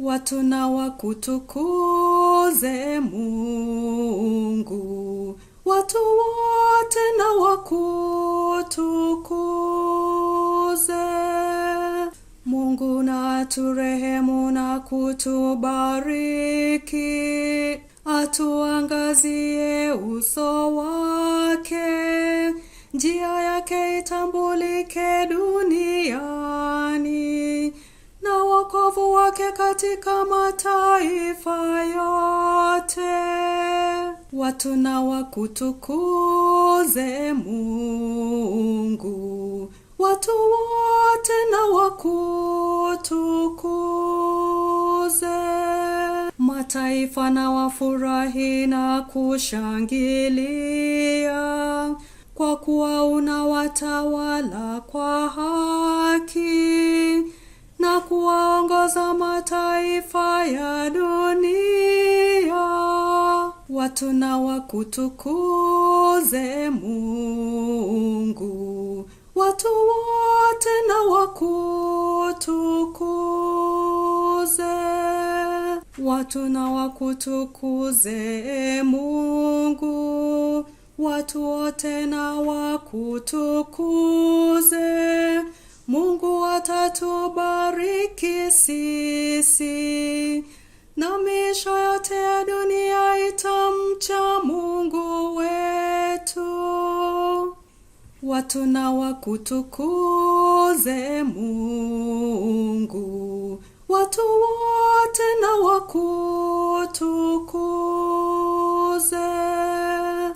Watu na wakutukuze Mungu, watu wote na wakutukuze. Mungu na aturehemu na kutubariki, atuangazie uso wake, njia yake itambulike duniani, na wokovu wake katika mataifa yote. Watu na wakutukuze Mungu, watu wote na wakutukuze. Mataifa na wafurahi na kushangilia, kwa kuwa unawatawala kwa haki, na kuwaongoza mataifa ya dunia. Watu na wakutukuze Mungu, watu wote na wakutukuze. Watu na wakutukuze Mungu, watu wote na wakutukuze. Mungu atatubariki sisi, na miisho yote ya dunia itamcha Mungu wetu. Watu na wakutukuze Mungu, watu wote na wakutukuze.